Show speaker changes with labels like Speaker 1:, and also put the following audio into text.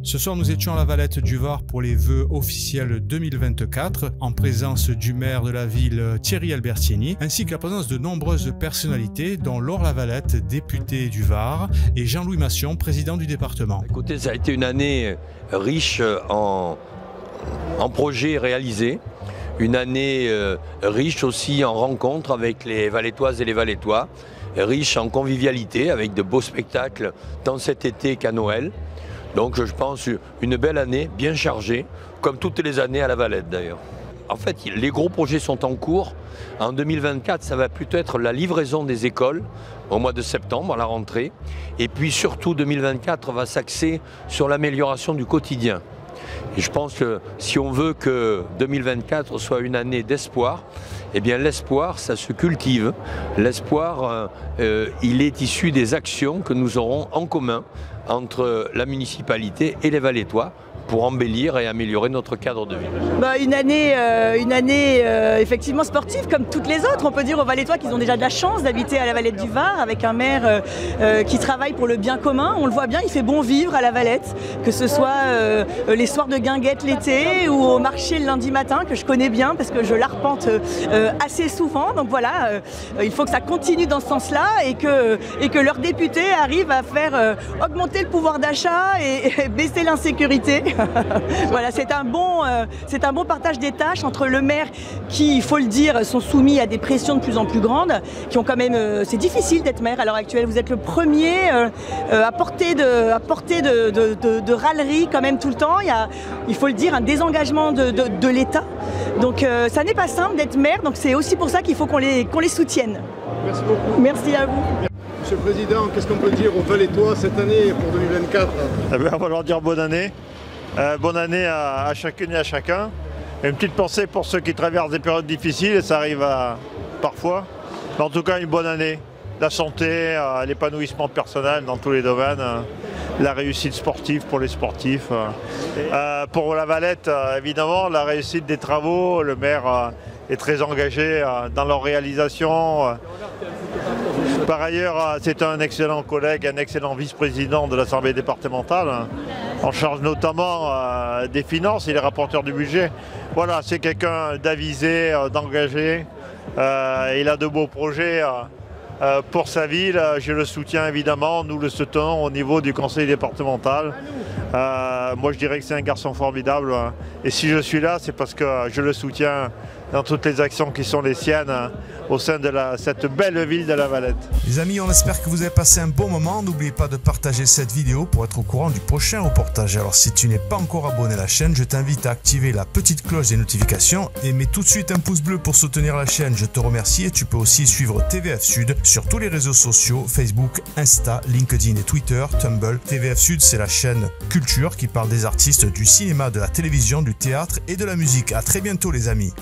Speaker 1: Ce soir, nous étions à la Valette du Var pour les vœux officiels 2024, en présence du maire de la ville Thierry Albertini, ainsi que la présence de nombreuses personnalités, dont Laure Lavalette, députée du Var, et Jean-Louis Massion, président du département.
Speaker 2: Écoutez, ça a été une année riche en projets réalisés, une année riche aussi en rencontres avec les Valettoises et les Valettois, riche en convivialité avec de beaux spectacles tant cet été qu'à Noël. Donc je pense une belle année, bien chargée, comme toutes les années à la Valette d'ailleurs. En fait, les gros projets sont en cours. En 2024, ça va plutôt être la livraison des écoles au mois de septembre, à la rentrée. Et puis surtout, 2024 va s'axer sur l'amélioration du quotidien. Et je pense que si on veut que 2024 soit une année d'espoir, eh bien l'espoir, ça se cultive. L'espoir, il est issu des actions que nous aurons en commun entre la municipalité et les Valettois pour embellir et améliorer notre cadre de vie.
Speaker 3: Une année effectivement sportive comme toutes les autres. On peut dire aux Valettois qu'ils ont déjà de la chance d'habiter à la Valette du Var avec un maire qui travaille pour le bien commun. On le voit bien, il fait bon vivre à la Valette, que ce soit les soirs de guinguette l'été ou au marché le lundi matin, que je connais bien parce que je l'arpente assez souvent. Donc voilà, il faut que ça continue dans ce sens-là et que leurs députés arrivent à faire augmenter le pouvoir d'achat et baisser l'insécurité. Voilà, c'est un bon partage des tâches entre le maire qui, il faut le dire, sont soumis à des pressions de plus en plus grandes, qui ont quand même, c'est difficile d'être maire à l'heure actuelle. Vous êtes le premier à porter de râleries quand même tout le temps. Il faut le dire, un désengagement de l'État. Donc ça n'est pas simple d'être maire, donc c'est aussi pour ça qu'il faut qu'on les soutienne.
Speaker 4: Merci beaucoup.
Speaker 3: Merci à vous.
Speaker 4: Monsieur le Président, qu'est-ce qu'on peut dire aux Valettois cette année pour 2024 ?
Speaker 5: On va leur dire bonne année. Bonne année à chacune et à chacun. Une petite pensée pour ceux qui traversent des périodes difficiles, et ça arrive parfois. Mais en tout cas, une bonne année. La santé, l'épanouissement personnel dans tous les domaines, la réussite sportive pour les sportifs. Pour la Valette, évidemment, la réussite des travaux. Le maire est très engagé dans leur réalisation. Par ailleurs, c'est un excellent collègue, un excellent vice-président de l'Assemblée départementale, en charge notamment des finances, il est rapporteur du budget. Voilà, c'est quelqu'un d'avisé, d'engagé. Il a de beaux projets pour sa ville. Je le soutiens évidemment, nous le soutenons au niveau du conseil départemental. Moi je dirais que c'est un garçon formidable. Et si je suis là, c'est parce que je le soutiens dans toutes les actions qui sont les siennes au sein de cette belle ville de la Valette.
Speaker 1: Les amis, on espère que vous avez passé un bon moment. N'oubliez pas de partager cette vidéo pour être au courant du prochain reportage. Alors si tu n'es pas encore abonné à la chaîne, je t'invite à activer la petite cloche des notifications et mets tout de suite un pouce bleu pour soutenir la chaîne. Je te remercie et tu peux aussi suivre TVF Sud sur tous les réseaux sociaux, Facebook, Insta, LinkedIn et Twitter, Tumblr. TVF Sud, c'est la chaîne culture qui parle des artistes du cinéma, de la télévision, du théâtre et de la musique. À très bientôt les amis.